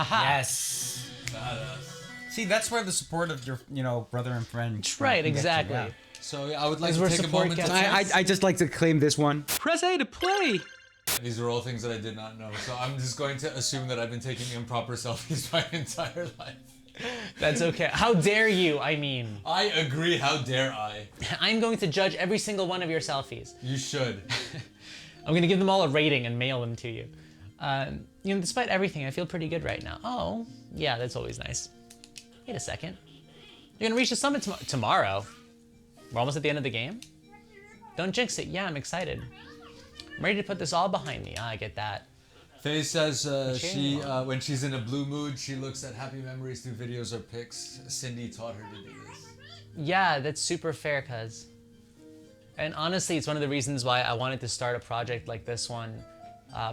Yes. Badass. See, that's where the support of your, brother and friend. Right, exactly. Yeah. So I would like Is to where take a support moment to gets- I just like to claim this one. Press A to play. These are all things that I did not know. So I'm just going to assume that I've been taking improper selfies my entire life. That's okay. How dare you, I mean. I agree, how dare I? I'm going to judge every single one of your selfies. You should. I'm going to give them all a rating and mail them to you. Despite everything, I feel pretty good right now. Oh, yeah, that's always nice. Wait a second. You're going to reach the summit tomorrow? We're almost at the end of the game? Don't jinx it. Yeah, I'm excited. I'm ready to put this all behind me. I get that. Faye says when she's in a blue mood, she looks at happy memories through videos or pics. Cindy taught her to do this. Yeah, that's super fair, cuz. And honestly, it's one of the reasons why I wanted to start a project like this one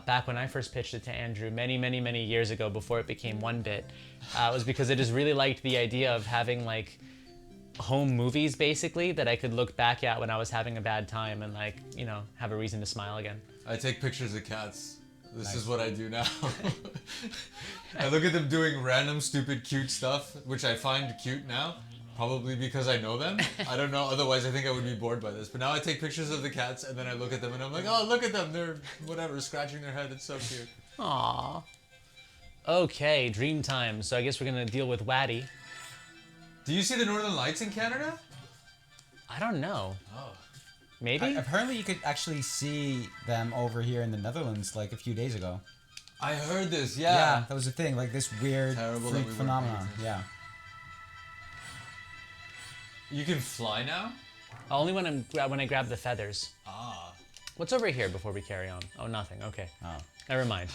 back when I first pitched it to Andrew many, many, many years ago before it became 1-bit. Was because I just really liked the idea of having like home movies basically that I could look back at when I was having a bad time and have a reason to smile again. I take pictures of cats. This is what I do now. I look at them doing random, stupid, cute stuff, which I find cute now. Probably because I know them. I don't know, otherwise I think I would be bored by this. But now I take pictures of the cats and then I look at them and I'm like, oh, look at them. They're, whatever, scratching their head. It's so cute. Aww. Okay, dream time. So I guess we're gonna deal with Waddy. Do you see the Northern Lights in Canada? I don't know. Oh. Maybe? Apparently you could actually see them over here in the Netherlands like a few days ago. I heard this, yeah. Yeah, that was a thing, like this weird Terrible freak that we weren't phenomenon. paying Yeah. You can fly now? Only when I grab the feathers. Ah. What's over here before we carry on? Oh, nothing. Okay. Oh. Never mind.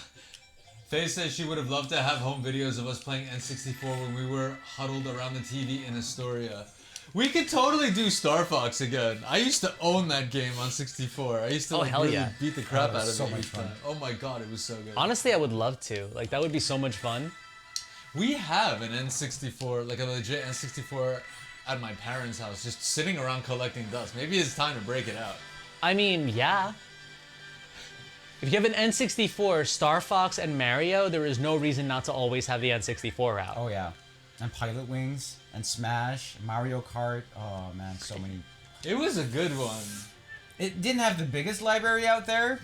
Faye says she would have loved to have home videos of us playing N64 when we were huddled around the TV in Astoria. We could totally do Star Fox again. I used to own that game on 64. I used to hell really yeah. beat the crap Oh, it out was of so it much each fun. time. Oh my god, it was so good. Honestly, I would love to. Like, that would be so much fun. We have an N64, like a legit N64 at my parents' house, just sitting around collecting dust. Maybe it's time to break it out. I mean, yeah. If you have an N64, Star Fox, and Mario, there is no reason not to always have the N64 out. Oh yeah. And Pilot Wings and Smash, Mario Kart. Oh man, so many. It was a good one. It didn't have the biggest library out there,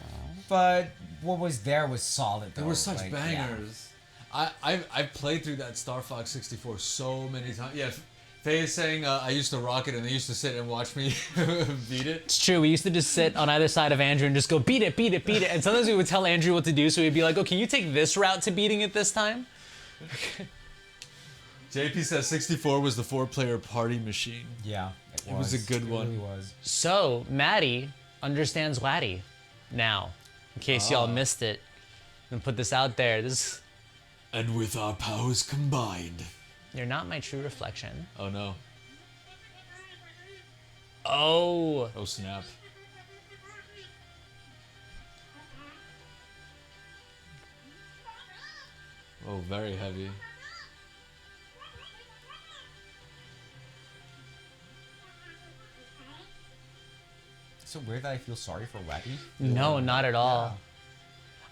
but what was there was solid. There though. were such Like, bangers. I've played through that Star Fox 64 so many times. Yeah, Faye is saying I used to rock it and they used to sit and watch me beat it. It's true, we used to just sit on either side of Andrew and just go, beat it, beat it, beat it. And sometimes we would tell Andrew what to do, so we'd be like, oh, can you take this route to beating it this time? JP says 64 was the 4-player party machine. Yeah, It was a good one. It really was. So, Maddie understands Waddy now, in case y'all missed it. I'm gonna put this out there. And with our powers combined. You're not my true reflection. Oh no. Oh. Oh snap. Oh, very heavy. It's so weird that I feel sorry for Waddy. No, not at all. Yeah.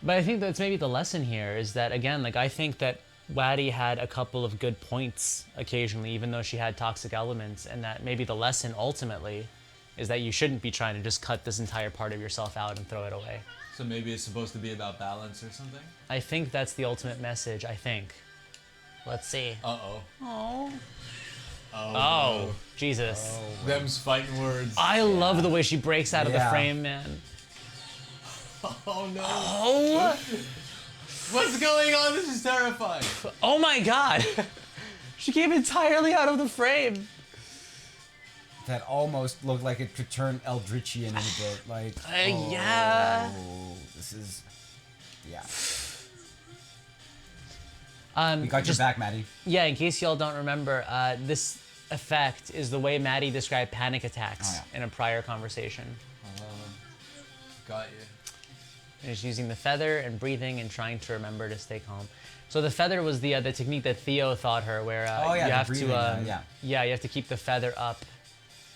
But I think that's maybe the lesson here is that, again, like, I think that Waddy had a couple of good points occasionally, even though she had toxic elements, and that maybe the lesson ultimately is that you shouldn't be trying to just cut this entire part of yourself out and throw it away. So maybe it's supposed to be about balance or something? I think that's the ultimate message, I think. Let's see. Uh-oh. Oh. Oh. Oh, Jesus. Them's fighting words. I love the way she breaks out of the Yeah. frame, man. Oh no. Oh! What's going on? This is terrifying. Oh my god! She came entirely out of the frame. That almost looked like it could turn Eldritchian in a bit. Like, yeah. This is, yeah. We You got your back, Maddie. Yeah, in case y'all don't remember, this effect is the way Maddie described panic attacks in a prior conversation. Got you. And she's using the feather and breathing and trying to remember to stay calm. So the feather was the technique that Theo taught her, where you the have breathing, to you have to keep the feather up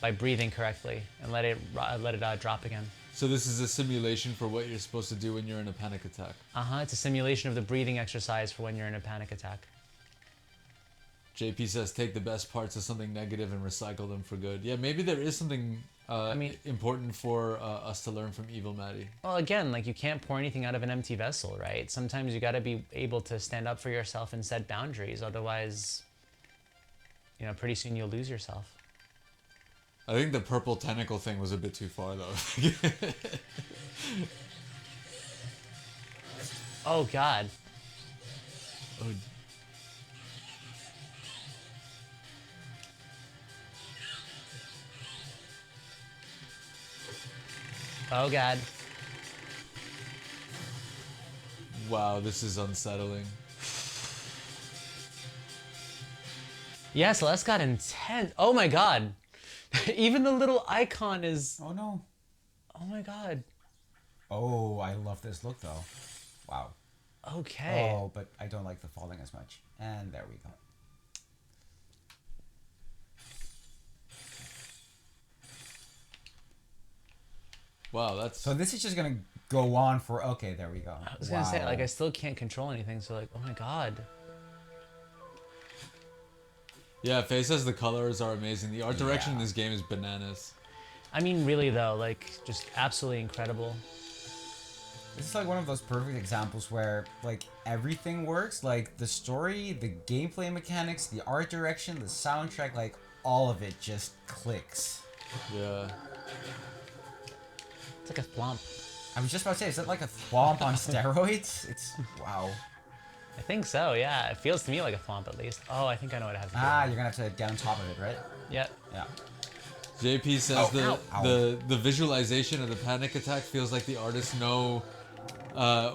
by breathing correctly and let it drop again. So this is a simulation for what you're supposed to do when you're in a panic attack. It's a simulation of the breathing exercise for when you're in a panic attack. JP says, take the best parts of something negative and recycle them for good. Yeah, maybe there is something important for us to learn from Evil Maddie. Well, again, like you can't pour anything out of an empty vessel, right? Sometimes you got to be able to stand up for yourself and set boundaries. Otherwise, you know, pretty soon you'll lose yourself. I think the purple tentacle thing was a bit too far, though. Oh, God. Oh. Oh, God. Wow, this is unsettling. Yeah, Celeste got intense. Oh, my God. Even the little icon is... Oh no. Oh, my God. Oh, I love this look though. Wow. Okay. Oh, but I don't like the falling as much. And there we go. Wow, that's... So this is just gonna go on for... Okay, there we go. I was gonna say, like, I still can't control anything, so like, oh my God. Yeah, Faye says the colors are amazing. The art direction in this game is bananas. I mean, really though, like, just absolutely incredible. This is like one of those perfect examples where like everything works, like the story, the gameplay mechanics, the art direction, the soundtrack, like all of it just clicks. Yeah. It's like a thwomp. I was just about to say, is that like a thwomp on steroids? It's wow. I think so, yeah. It feels to me like a thwomp at least. Oh, I think I know what it has to do. Ah, you're gonna have to get on top of it, right? Yep. Yeah. JP says Ow. the visualization of the panic attack feels like the artists know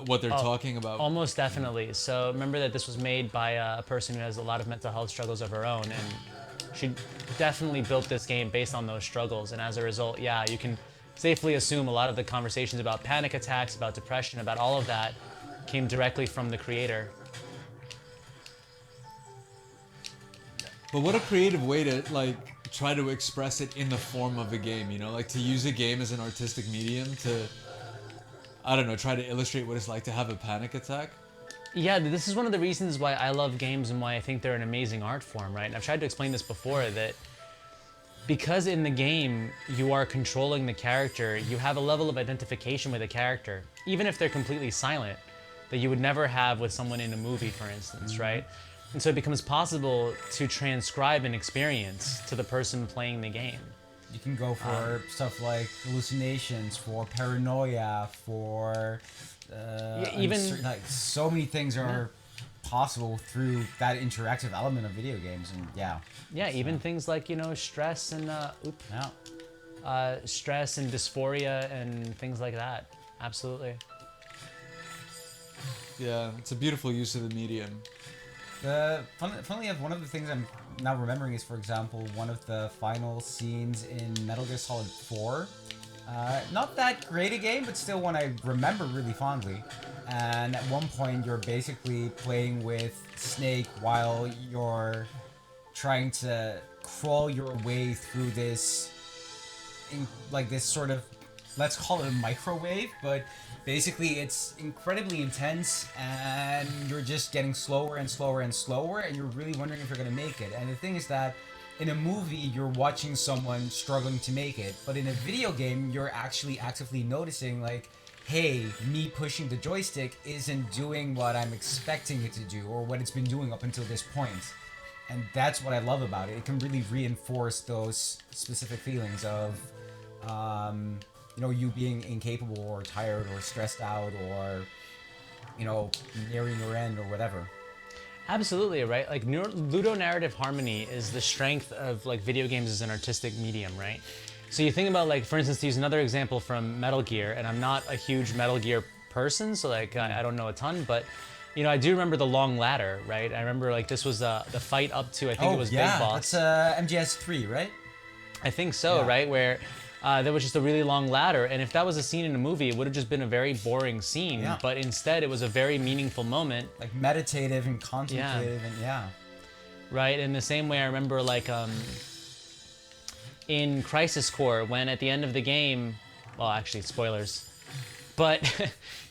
what they're talking about. Almost definitely. So remember that this was made by a person who has a lot of mental health struggles of her own, and she definitely built this game based on those struggles. And as a result, yeah, you can safely assume a lot of the conversations about panic attacks, about depression, about all of that came directly from the creator. But what a creative way to like try to express it in the form of a game, you know, like to use a game as an artistic medium to, I don't know, try to illustrate what it's like to have a panic attack. Yeah, this is one of the reasons why I love games and why I think they're an amazing art form, right? And I've tried to explain this before, that because in the game you are controlling the character, you have a level of identification with the character, even if they're completely silent, that you would never have with someone in a movie, for instance, right? And so it becomes possible to transcribe an experience to the person playing the game. You can go for stuff like hallucinations, for paranoia, for even like so many things are possible through that interactive element of video games, and even things like, you know, stress and stress and dysphoria and things like that. Absolutely. Yeah, it's a beautiful use of the medium. Funnily enough, one of the things I'm now remembering is, for example, one of the final scenes in Metal Gear Solid 4. Not that great a game, but still one I remember really fondly. And at one point, you're basically playing with Snake while you're trying to crawl your way through this, this sort of, let's call it a microwave, but basically it's incredibly intense and you're just getting slower and slower and slower, and you're really wondering if you're going to make it. And the thing is that in a movie, you're watching someone struggling to make it, but in a video game, you're actually actively noticing, like, hey, me pushing the joystick isn't doing what I'm expecting it to do, or what it's been doing up until this point. And that's what I love about it. It can really reinforce those specific feelings of, you know, you being incapable or tired or stressed out or, you know, nearing your end or whatever. Absolutely, right? Like, ludonarrative harmony is the strength of, like, video games as an artistic medium, right? So you think about, like, for instance, to use another example from Metal Gear, and I'm not a huge Metal Gear person, so, like, I don't know a ton, but, you know, I do remember the long ladder, right? I remember, like, this was the fight up to, I think it was Big Boss. That's MGS3, right? I think so, right? Where there was just a really long ladder, and if that was a scene in a movie, it would have just been a very boring scene, but instead it was a very meaningful moment. Like meditative and contemplative, and Right, in the same way I remember, like, in Crisis Core, when at the end of the game, Well, actually, spoilers. But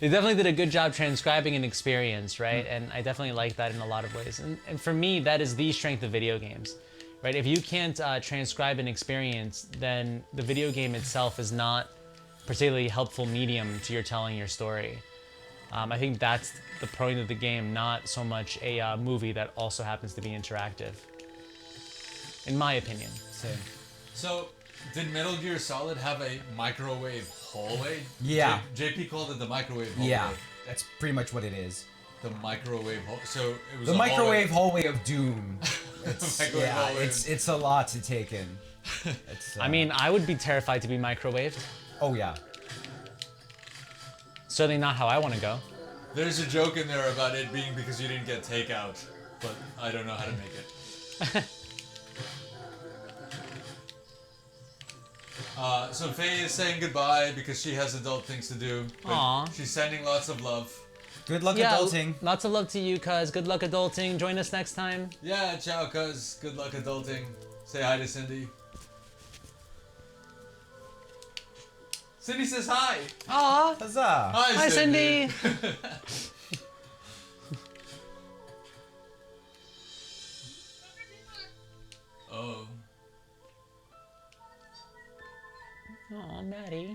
they definitely did a good job transcribing an experience, right? And I definitely like that in a lot of ways. And for me, that is the strength of video games, right? If you can't transcribe an experience, then the video game itself is not particularly helpful medium to your telling your story. I think that's the point of the game, not so much a movie that also happens to be interactive, in my opinion. Same. So, did Metal Gear Solid have a microwave hallway? Yeah. JP called it the microwave hallway. Yeah, that's pretty much what it is. The microwave hallway. So it was The a microwave hallway of doom. It's, Microwave yeah, hallway. it's a lot to take in. It's, I mean, I would be terrified to be microwaved. oh yeah. Certainly not how I want to go. There's a joke in there about it being because you didn't get takeout, but I don't know how to make it. So Faye is saying goodbye because she has adult things to do. But Aw. she's sending lots of love. Good luck adulting. Lots of love to you, cuz. Good luck adulting. Join us next time. Yeah, ciao, cuz. Good luck adulting. Say hi to Cindy. Cindy says hi. Aw. Huzzah! Hi, Cindy. Oh. Aw, Maddie.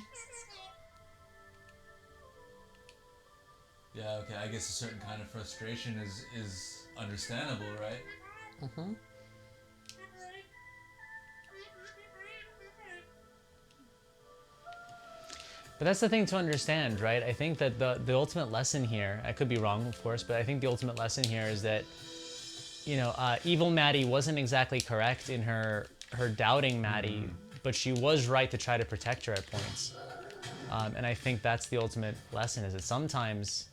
Yeah, okay, I guess a certain kind of frustration is understandable, right? Mm-hmm. But that's the thing to understand, right? I think that the ultimate lesson here, I could be wrong, of course, but I think the ultimate lesson here is that, you know, evil Maddie wasn't exactly correct in her doubting Maddie, but she was right to try to protect her at points. And I think that's the ultimate lesson, is that sometimes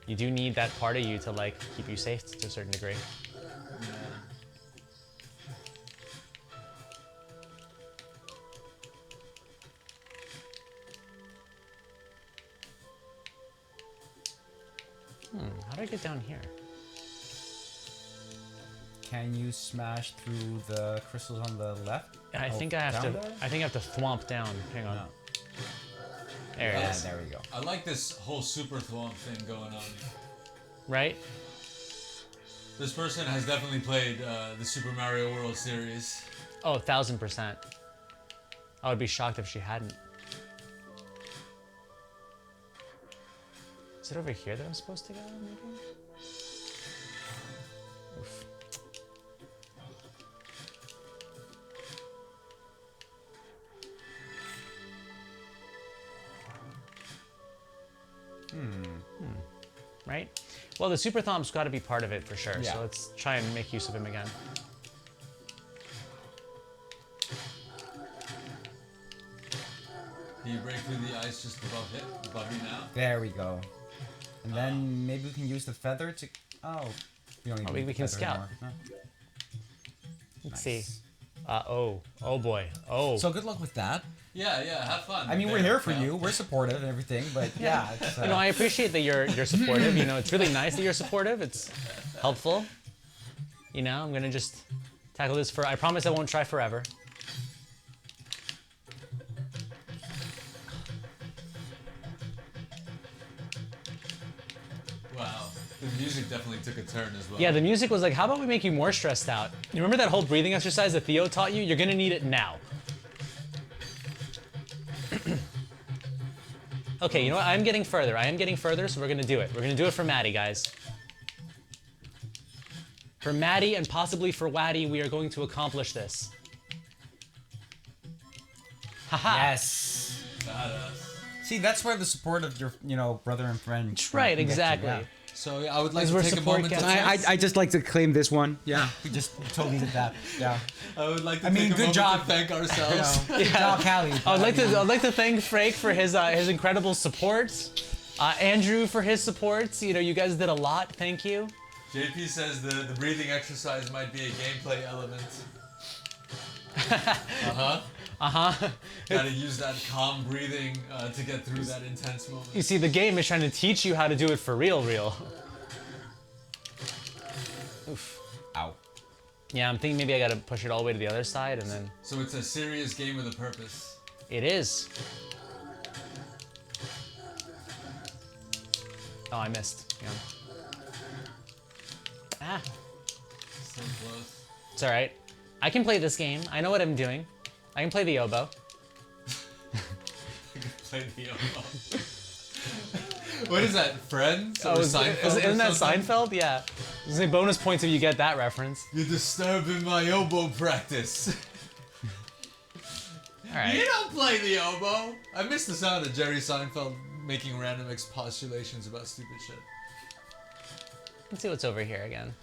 you do need that part of you to, like, keep you safe to a certain degree. How do I get down here? Can you smash through the crystals on the left? I Oh, think I have down to. there? I think I have to thwomp down. Hang on. No. There it Yeah, is. there we go. I like this whole super thwomp thing going on. Right? This person has definitely played the Super Mario World series. Oh, 1000%. I would be shocked if she hadn't. Is it over here that I'm supposed to go? Maybe? Oof. Right? Well, the Super Thomp's got to be part of it for sure. Yeah. So let's try and make use of him again. Do you break through the ice just above you now? There we go. And then maybe we can use the feather to. Oh, we don't need Oh, to we use the can feather scout. anymore. Huh. Let's Nice. see. Oh boy. Oh. So good luck with that. Yeah, have fun. I mean, we're There, here for yeah. you. We're supportive and everything, but yeah, it's, You know, I appreciate that you're supportive. You know, it's really nice that you're supportive. It's helpful. You know, I'm gonna just tackle this I promise I won't try forever. Wow. The music definitely took a turn as well. Yeah, the music was like, how about we make you more stressed out? You remember that whole breathing exercise that Theo taught you? You're gonna need it now. Okay, you know what? I am getting further, so we're gonna do it. We're gonna do it for Maddie, guys. For Maddie and possibly for Waddy, we are going to accomplish this. Haha. yes. Badass. See, that's where the support of your, brother and friend. Right, can get you, exactly. yeah. So I would like As to we're take a support moment to cats. I just like to claim this one. Yeah, we just totally did that. Yeah. I would like to I mean, take a good moment job. to thank ourselves. Good job, Callie. I'd like to thank Frank for his incredible support. Andrew for his support. You know, you guys did a lot. Thank you. JP says the breathing exercise might be a gameplay element. Gotta use that calm breathing to get through that intense moment. You see, the game is trying to teach you how to do it for real. Oof. Ow. Yeah, I'm thinking maybe I gotta push it all the way to the other side, and then So it's a serious game with a purpose. it is. Oh, I missed. Yeah. Ah, So close. it's all right. I can play this game. I know what I'm doing. I can play the oboe. Play the oboe. What is that? Friends? Or Seinfeld or Isn't that something? Seinfeld? Yeah. There's a bonus points if you get that reference. You're disturbing my oboe practice. All right. You don't play the oboe. I miss the sound of Jerry Seinfeld making random expostulations about stupid shit. Let's see what's over here again.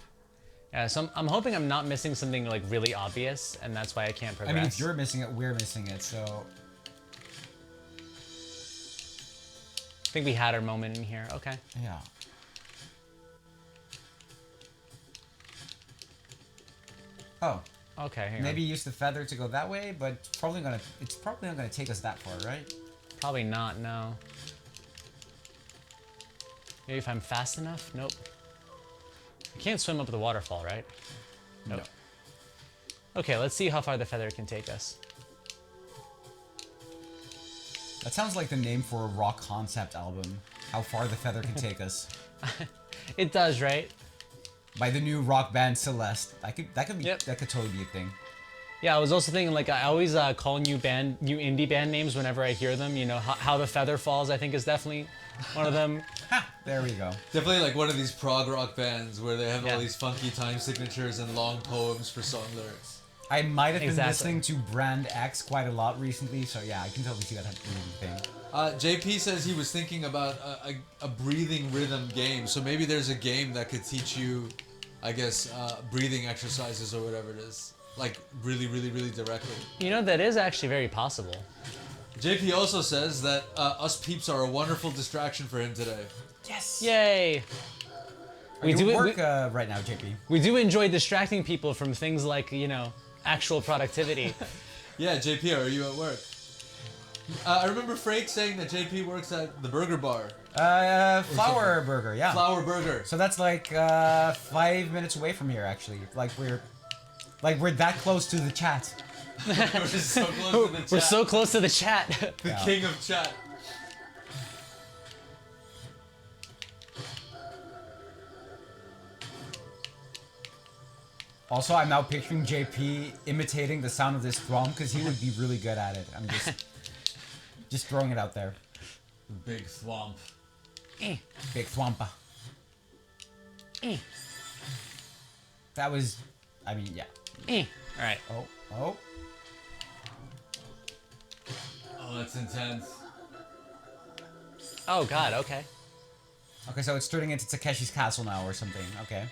Yeah, so I'm hoping I'm not missing something like really obvious, and that's why I can't I progress. mean, if you're missing it, we're missing it, so... I think we had our moment in here. Okay. Yeah. Oh, Okay. Hang maybe on. use the feather to go that way, but it's probably not gonna take us that far, right? Probably not. No. Maybe if I'm fast enough. Nope. I can't swim up the waterfall, right? Nope. No. Okay. Let's see how far the feather can take us. That sounds like the name for a rock concept album. How far the feather can take us. It does, right? By the new rock band Celeste. That could be Yep. that could totally be a thing. Yeah, I was also thinking like I always call new indie band names whenever I hear them. You know, how the feather falls. I think is definitely one of them. Ha! There we go. Definitely like one of these prog rock bands where they have Yeah. all these funky time signatures and long poems for song lyrics. I might have been Exactly. listening to Brand X quite a lot recently, so yeah, I can totally see that happening thing. JP says he was thinking about a breathing rhythm game. So maybe there's a game that could teach you, I guess, breathing exercises or whatever it is. Like really, really, really directly. You know, that is actually very possible. JP also says that us peeps are a wonderful distraction for him today. Yes! Yay! Are you at work right now, JP? We do enjoy distracting people from things like, you know, actual productivity. Yeah, JP, are you at work? I remember Frake saying that JP works at the burger bar. Flour Burger, yeah. Flower Burger. So that's like 5 minutes away from here, actually. Like we're that close to the chat. We're just so close to the chat. We're so close to the chat. The Yeah. king of chat. Also, I'm now picturing JP imitating the sound of this drum because he would be really good at it. I'm just throwing it out there. The big thwomp. Big thwampa. That was, I mean, yeah. All right. Oh. Oh, that's intense. Oh God. Okay. Okay, so it's turning into Takeshi's castle now or something. Okay.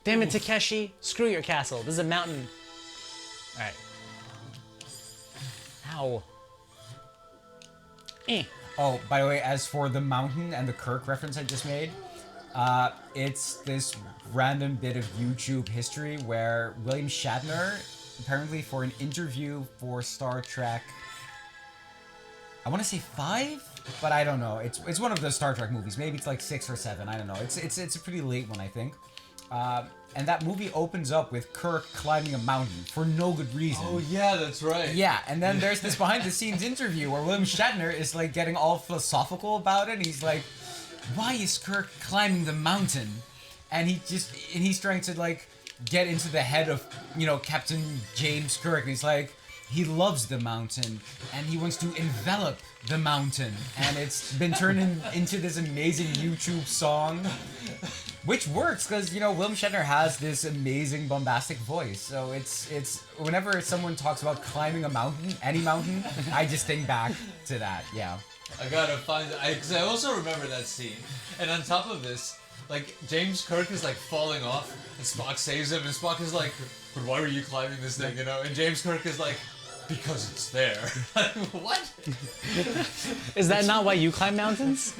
Damn it, Takeshi! Screw your castle. This is a mountain. All right. Ow. Oh, by the way, as for the mountain and the Kirk reference I just made, it's this random bit of YouTube history where William Shatner, apparently for an interview for Star Trek, I want to say 5, but I don't know. It's one of the Star Trek movies. Maybe it's like 6 or 7. I don't know. It's a pretty late one, I think. And that movie opens up with Kirk climbing a mountain for no good reason. Oh yeah, that's right. Yeah, and then there's this behind-the-scenes interview where William Shatner is like getting all philosophical about it. He's like, "Why is Kirk climbing the mountain?" And he's trying to like get into the head of, you know, Captain James Kirk. And he's like, he loves the mountain and he wants to envelop the mountain. And it's been turned into this amazing YouTube song. Which works because, you know, William Shatner has this amazing bombastic voice. So it's whenever someone talks about climbing a mountain, any mountain, I just think back to that. Yeah. I gotta find it. Because I also remember that scene. And on top of this, like, James Kirk is like falling off and Spock saves him. And Spock is like, "But why were you climbing this thing?" You know? And James Kirk is like, "Because it's there." What? Is that not why you climb mountains?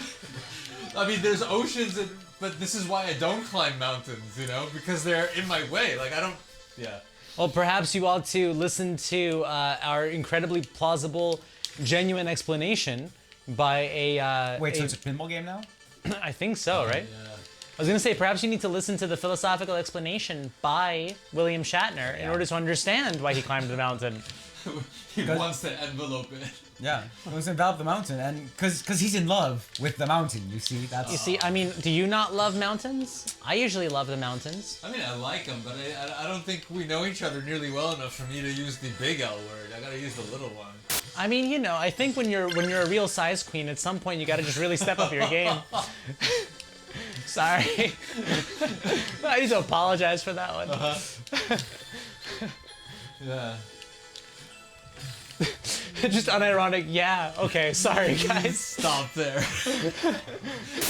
I mean, there's oceans, but this is why I don't climb mountains, you know? Because they're in my way. Like, I don't... Yeah. Well, perhaps you ought to listen to our incredibly plausible, genuine explanation by a... Wait, so it's a pinball game now? I think so, right? Yeah. I was going to say, perhaps you need to listen to the philosophical explanation by William Shatner in order to understand why he climbed the mountain. He wants to envelope it. Yeah, he wants to envelop the mountain, and because he's in love with the mountain. You see, that's. You see, I mean, do you not love mountains? I usually love the mountains. I mean, I like him, but I don't think we know each other nearly well enough for me to use the big L word. I gotta use the little one. I mean, you know, I think when you're a real size queen, at some point you gotta just really step up your game. Sorry. I need to apologize for that one. Yeah. Just unironic, yeah, okay, sorry guys. Stop there.